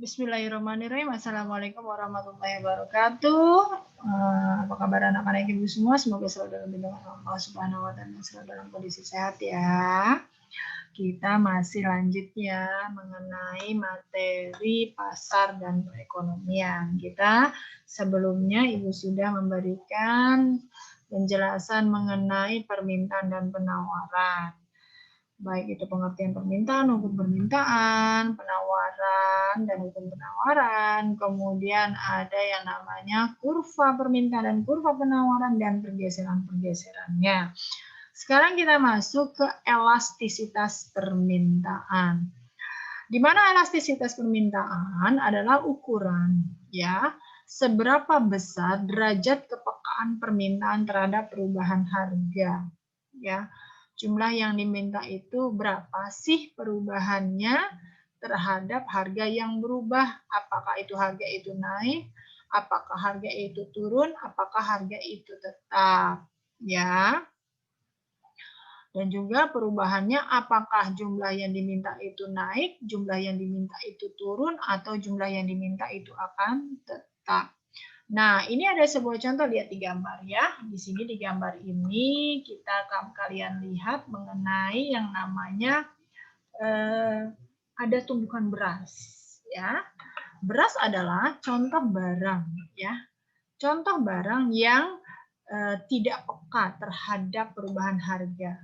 Bismillahirrahmanirrahim. Assalamualaikum warahmatullahi wabarakatuh. Apa kabar anak-anak ibu semua? Semoga selalu dalam lindungan Allah Subhanahu wa Ta'ala, selalu dalam kondisi sehat ya. Kita masih lanjut ya mengenai materi pasar dan perekonomian. Kita sebelumnya ibu sudah memberikan penjelasan mengenai permintaan dan penawaran. Baik itu pengertian permintaan, hukum permintaan, penawaran, dan hukum penawaran. Kemudian ada yang namanya kurva permintaan dan kurva penawaran dan pergeseran-pergeserannya. Sekarang kita masuk ke elastisitas permintaan. Di mana elastisitas permintaan adalah ukuran ya, seberapa besar derajat kepekaan permintaan terhadap perubahan harga ya. Jumlah yang diminta itu berapa sih perubahannya terhadap harga yang berubah? Apakah itu harga itu naik? Apakah harga itu turun? Apakah harga itu tetap? Ya. Dan juga perubahannya apakah jumlah yang diminta itu naik, jumlah yang diminta itu turun, atau jumlah yang diminta itu akan tetap. Nah, ini ada sebuah contoh, lihat di gambar ya. Di sini di gambar ini kalian lihat mengenai yang namanya ada tumbukan beras ya. Beras adalah contoh barang ya. Contoh barang yang tidak peka terhadap perubahan harga.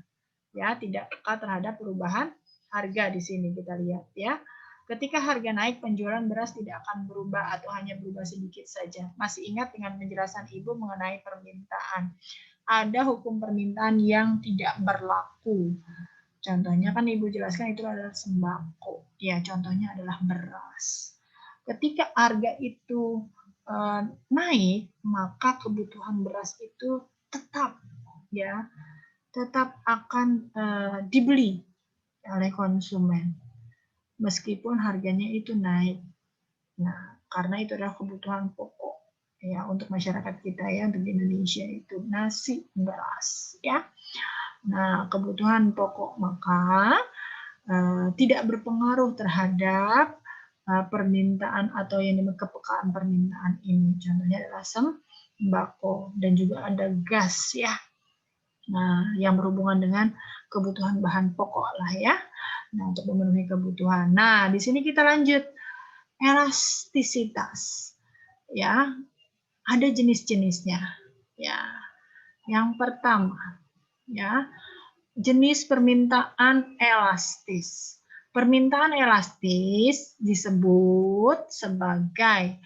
Ya, tidak peka terhadap perubahan harga di sini kita lihat ya. Ketika harga naik, penjualan beras tidak akan berubah atau hanya berubah sedikit saja. Masih ingat dengan penjelasan Ibu mengenai permintaan. Ada hukum permintaan yang tidak berlaku. Contohnya kan Ibu jelaskan itu adalah sembako. Ya, contohnya adalah beras. Ketika harga itu naik, maka kebutuhan beras itu tetap akan dibeli oleh konsumen. Meskipun harganya itu naik. Nah, karena itu adalah kebutuhan pokok ya untuk masyarakat kita ya, untuk Indonesia itu nasi, beras ya. Nah, kebutuhan pokok maka tidak berpengaruh terhadap permintaan atau yang dimiliki kepekaan permintaan ini. Contohnya adalah sembako dan juga ada gas ya. Nah, yang berhubungan dengan kebutuhan bahan pokok lah ya. Nah, untuk memenuhi kebutuhan. Nah, di sini kita lanjut elastisitas. Ya, ada jenis-jenisnya. Ya, yang pertama, ya, jenis permintaan elastis. Permintaan elastis disebut sebagai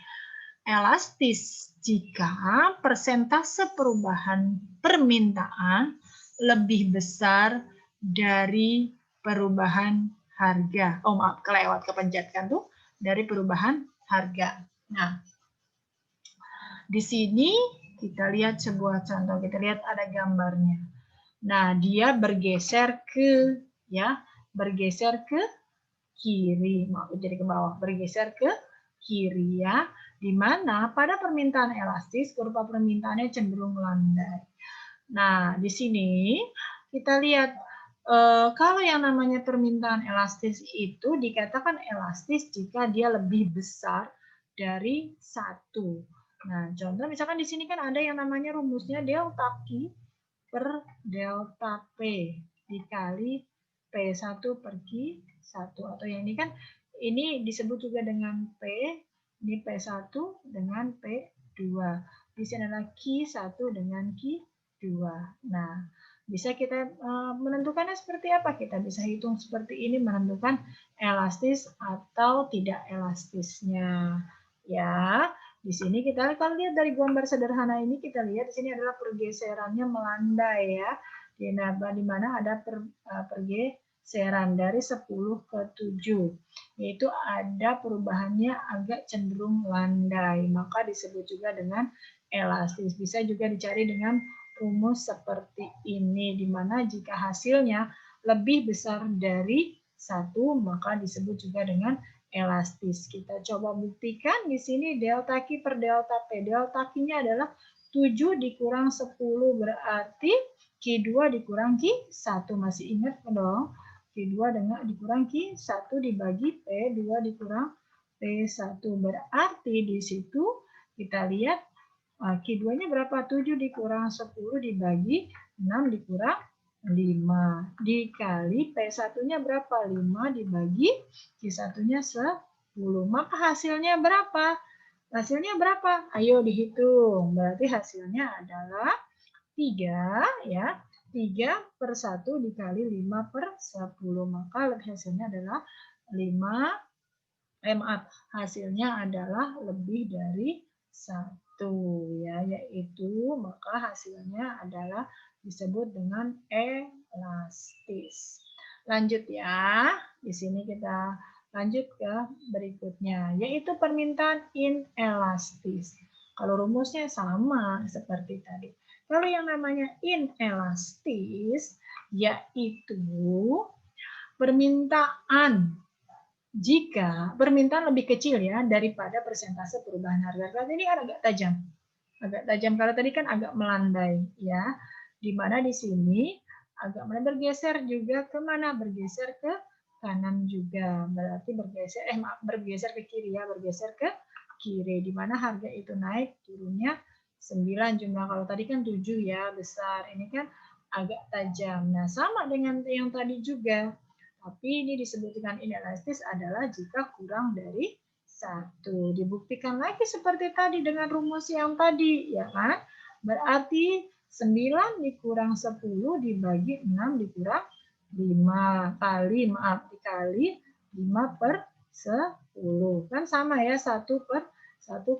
elastis jika persentase perubahan permintaan lebih besar dari perubahan harga. Oh maaf, kelewat kepencetkan tuh, dari perubahan harga. Nah, di sini kita lihat sebuah contoh, kita lihat ada gambarnya. Nah, dia bergeser ke kiri, maaf jadi ke bawah, bergeser ke kiri ya, di mana pada permintaan elastis kurva permintaannya cenderung melandai. Nah, di sini kita lihat kalau yang namanya permintaan elastis itu dikatakan elastis jika dia lebih besar dari 1. Nah, contoh misalkan di sini kan ada yang namanya rumusnya delta Q per delta P dikali P1 per Q1. Atau yang ini kan, ini disebut juga dengan P, ini P1 dengan P2. Di sini adalah Q1 dengan Q2. Nah, bisa kita menentukannya seperti apa? Kita bisa hitung seperti ini, menentukan elastis atau tidak elastisnya. Ya, di sini kita akan lihat dari gambar sederhana ini, kita lihat di sini adalah pergeserannya melandai ya. Di mana ada pergeseran dari 10 ke 7. Yaitu ada perubahannya agak cenderung landai. Maka disebut juga dengan elastis. Bisa juga dicari dengan rumus seperti ini, di mana jika hasilnya lebih besar dari 1, maka disebut juga dengan elastis. Kita coba buktikan di sini delta Q per delta P. Delta Q-nya adalah 7 dikurang 10 berarti Q2 dikurang Q1. Masih ingat dong? Q2 dengan dikurang Q1 dibagi P2 dikurang P1. Berarti di situ kita lihat Q2-nya berapa? 7 dikurang 10 dibagi 6 dikurang 5. Dikali P1-nya berapa? 5 dibagi Q1-nya 10. Maka hasilnya berapa? Hasilnya berapa? Ayo dihitung. Berarti hasilnya adalah 3 ya. 3/1 dikali 5/10. Maka hasilnya adalah 5 hasilnya adalah lebih dari 1 ya, yaitu maka hasilnya adalah disebut dengan elastis. Lanjut ya. Di sini kita lanjut ke berikutnya, yaitu permintaan inelastis. Kalau rumusnya sama seperti tadi. Kalau yang namanya inelastis yaitu permintaan jika permintaan lebih kecil ya daripada persentase perubahan harga. Kalau ini kan agak tajam. Agak tajam, kalau tadi kan agak melandai ya. Di mana di sini agak mulai bergeser juga ke mana? Bergeser ke kanan juga. Berarti bergeser ke kiri ya, bergeser ke kiri. Di mana harga itu naik, turunnya 9 jumlah. Kalau tadi kan 7 ya, besar. Ini kan agak tajam. Nah, sama dengan yang tadi juga. Tapi ini disebut dengan inelastis adalah jika kurang dari 1. Dibuktikan lagi seperti tadi dengan rumus yang tadi, ya kan? Berarti 9 dikurang 10 dibagi 6 dikurang 5 dikali 5/10. Kan sama ya, 1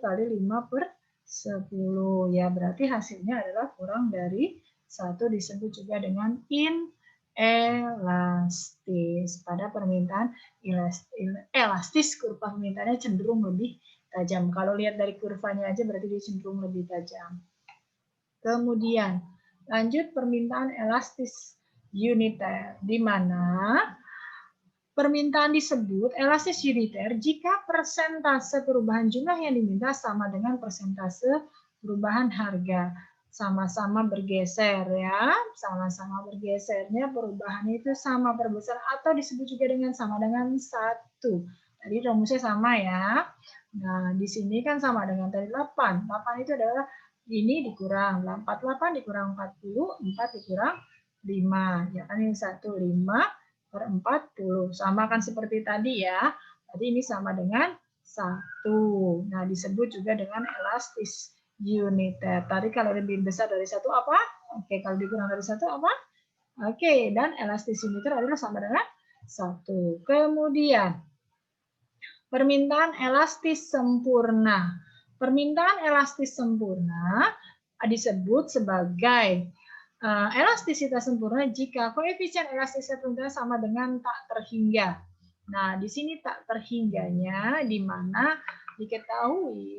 kali 5/10. Ya, berarti hasilnya adalah kurang dari 1, disebut juga dengan elastis. Pada permintaan elastis, kurva permintaannya cenderung lebih tajam. Kalau lihat dari kurvanya aja berarti dia cenderung lebih tajam. Kemudian lanjut permintaan elastis uniter, di mana permintaan disebut elastis uniter jika persentase perubahan jumlah yang diminta sama dengan persentase perubahan harga. Sama-sama bergeser ya, sama-sama bergesernya perubahan itu sama perbesar atau disebut juga dengan sama dengan 1. Tadi rumusnya sama ya. Nah, di sini kan sama dengan tadi 8. 8 itu adalah ini dikurang 48 dikurang 40, 4 dikurang 5. Ya kan ini 1, 5/40. Sama kan seperti tadi ya. Tadi ini sama dengan 1. Nah, disebut juga dengan elastis uniter. Tadi kalau lebih besar dari 1 apa? Oke, kalau dikurang dari 1 apa? Oke, dan elastis uniter adalah sama dengan 1. Kemudian, permintaan elastis sempurna. Permintaan elastis sempurna disebut sebagai elastisitas sempurna jika koefisien elastisititas sama dengan tak terhingga. Nah, di sini tak terhingganya di mana diketahui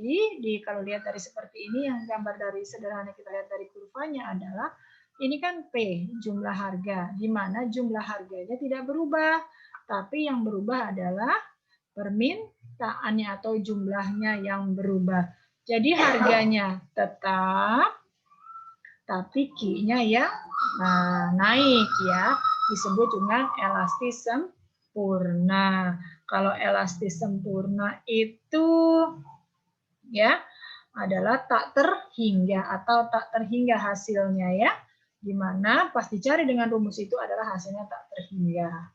kalau lihat dari seperti ini, yang gambar dari sederhana kita lihat dari kurvanya adalah ini kan P jumlah harga, di mana jumlah harganya tidak berubah, tapi yang berubah adalah permintaannya atau jumlahnya yang berubah. Jadi harganya tetap, tapi Q-nya yang naik ya, disebut dengan elastis sempurna. Kalau elastis sempurna itu ya adalah tak terhingga atau tak terhingga hasilnya ya, dimana pas dicari dengan rumus itu adalah hasilnya tak terhingga.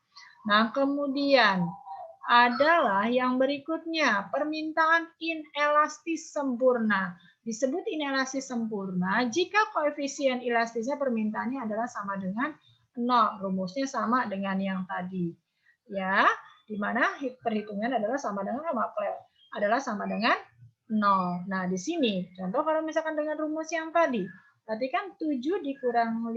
Nah, kemudian adalah yang berikutnya, permintaan inelastis sempurna. Disebut inelastis sempurna jika koefisien elastisnya permintaannya adalah sama dengan 0. Rumusnya sama dengan yang tadi. Ya, di mana perhitungan adalah sama dengan adalah sama dengan 0. Nah, di sini contoh kalau misalkan dengan rumus yang tadi kan 7 dikurang 5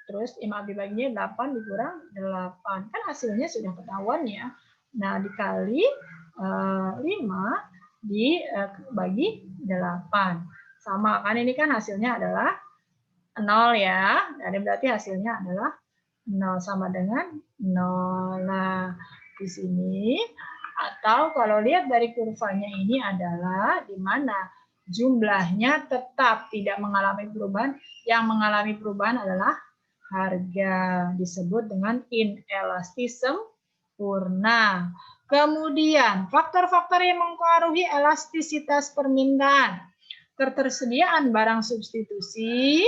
terus dibaginya 8 dikurang 8. Kan hasilnya sudah ketahuan ya. Nah, dikali 5 dibagi 8. Sama kan, ini kan hasilnya adalah 0 ya. Jadi berarti hasilnya adalah 0 sama dengan 0. Nah, di sini atau kalau lihat dari kurvanya ini adalah di mana jumlahnya tetap tidak mengalami perubahan. Yang mengalami perubahan adalah harga, disebut dengan inelastis sempurna. Kemudian, faktor-faktor yang mempengaruhi elastisitas permintaan. Ketersediaan barang substitusi,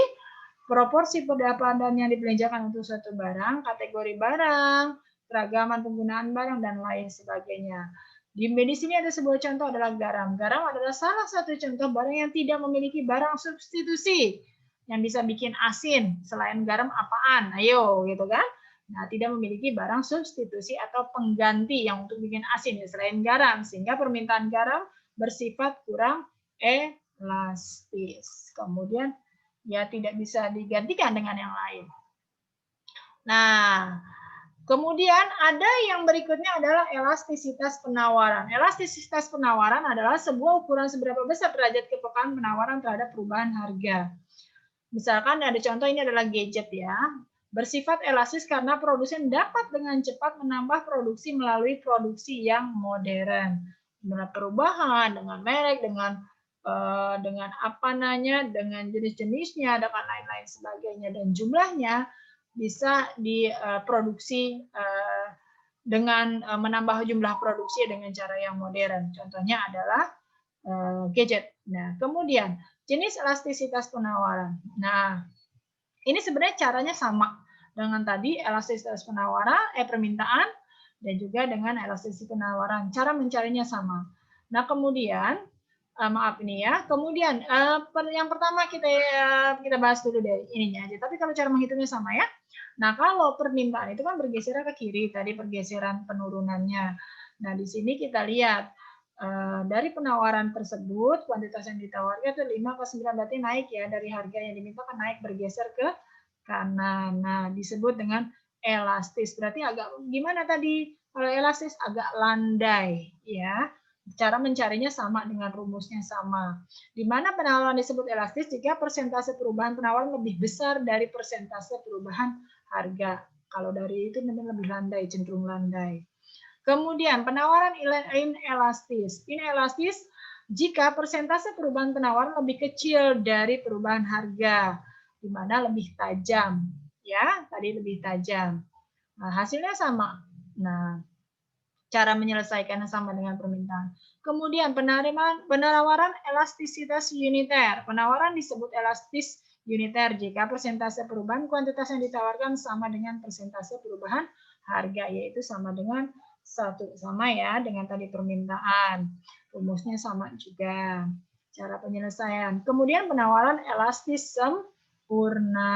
proporsi pendapatan yang dibelanjakan untuk suatu barang, kategori barang, keragaman penggunaan barang, dan lain sebagainya. Di sini ada sebuah contoh adalah garam. Garam adalah salah satu contoh barang yang tidak memiliki barang substitusi yang bisa bikin asin. Selain garam apaan? Ayo, gitu kan? Nah, tidak memiliki barang substitusi atau pengganti yang untuk bikin asin ya, selain garam, sehingga permintaan garam bersifat kurang elastis. Kemudian ya tidak bisa digantikan dengan yang lain. Nah, kemudian ada yang berikutnya adalah elastisitas penawaran. Elastisitas penawaran adalah sebuah ukuran seberapa besar derajat kepekaan penawaran terhadap perubahan harga. Misalkan ada contoh, ini adalah gadget ya. Bersifat elastis karena produsen dapat dengan cepat menambah produksi melalui produksi yang modern. Dengan perubahan, dengan merek, dengan dengan jenis-jenisnya, dengan lain-lain sebagainya, dan jumlahnya bisa diproduksi dengan menambah jumlah produksi dengan cara yang modern. Contohnya adalah gadget. Nah, kemudian jenis elastisitas penawaran. Nah, ini sebenarnya caranya sama dengan tadi elastisitas permintaan dan juga dengan elastisitas penawaran. Cara mencarinya sama. Nah, kemudian maaf ini ya. Kemudian yang pertama kita bahas dulu deh ininya aja. Tapi kalau cara menghitungnya sama ya. Nah, kalau permintaan itu kan bergeser ke kiri, tadi pergeseran penurunannya. Nah, di sini kita lihat dari penawaran tersebut, kuantitas yang ditawarkan itu 5 ke 9, berarti naik ya, dari harga yang diminta kan naik bergeser ke kanan. Nah, disebut dengan elastis. Berarti agak gimana tadi? Kalau elastis agak landai ya. Cara mencarinya sama dengan rumusnya sama. Di mana penawaran disebut elastis jika persentase perubahan penawaran lebih besar dari persentase perubahan harga. Kalau dari itu memang lebih landai, cenderung landai. Kemudian penawaran inelastis. Inelastis jika persentase perubahan penawaran lebih kecil dari perubahan harga, di mana lebih tajam. Ya, tadi lebih tajam. Nah, hasilnya sama. Nah, cara menyelesaikannya sama dengan permintaan. Kemudian penawaran elastisitas uniter. Penawaran disebut elastis uniter jika persentase perubahan kuantitas yang ditawarkan sama dengan persentase perubahan harga, yaitu sama dengan 1. Sama ya dengan tadi permintaan. Rumusnya sama juga. Cara penyelesaian. Kemudian penawaran elastis sempurna,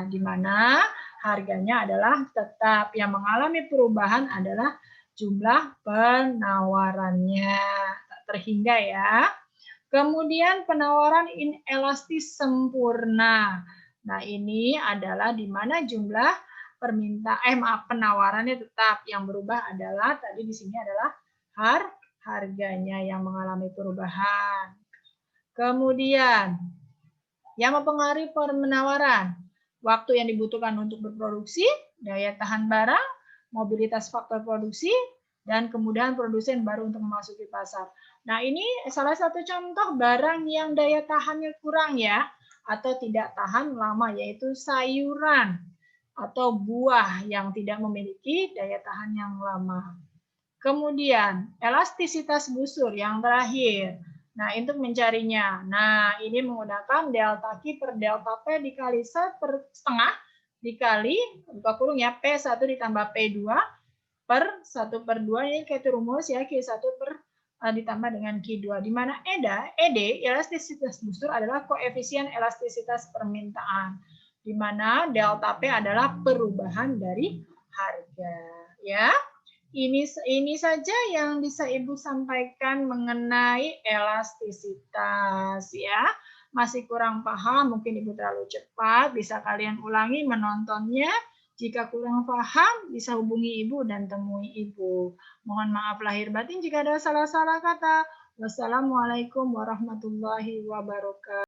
di mana harganya adalah tetap. Yang mengalami perubahan adalah jumlah penawarannya. Tak terhingga ya. Kemudian penawaran inelastis sempurna. Nah, ini adalah di mana jumlah penawarannya tetap, yang berubah adalah tadi di sini adalah harganya yang mengalami perubahan. Kemudian yang mempengaruhi penawaran, waktu yang dibutuhkan untuk berproduksi, daya tahan barang, mobilitas faktor produksi, dan kemudian produsen baru untuk memasuki pasar. Nah, ini salah satu contoh barang yang daya tahannya kurang ya, atau tidak tahan lama, yaitu sayuran atau buah yang tidak memiliki daya tahan yang lama. Kemudian, elastisitas busur yang terakhir. Nah, untuk mencarinya. Nah, ini menggunakan delta Q per delta P dikali 1 per setengah dikali, buka kurung ya, P1 ditambah P2 per 1 per 2. Ini kayak rumus ya, Q1 per ditambah dengan Q2. Di mana ED, elastisitas busur adalah koefisien elastisitas permintaan. Di mana delta P adalah perubahan dari harga. Ya. Ini saja yang bisa Ibu sampaikan mengenai elastisitas ya. Masih kurang paham, mungkin Ibu terlalu cepat, bisa kalian ulangi menontonnya. Jika kurang paham, bisa hubungi Ibu dan temui Ibu. Mohon maaf lahir batin jika ada salah-salah kata. Wassalamualaikum warahmatullahi wabarakatuh.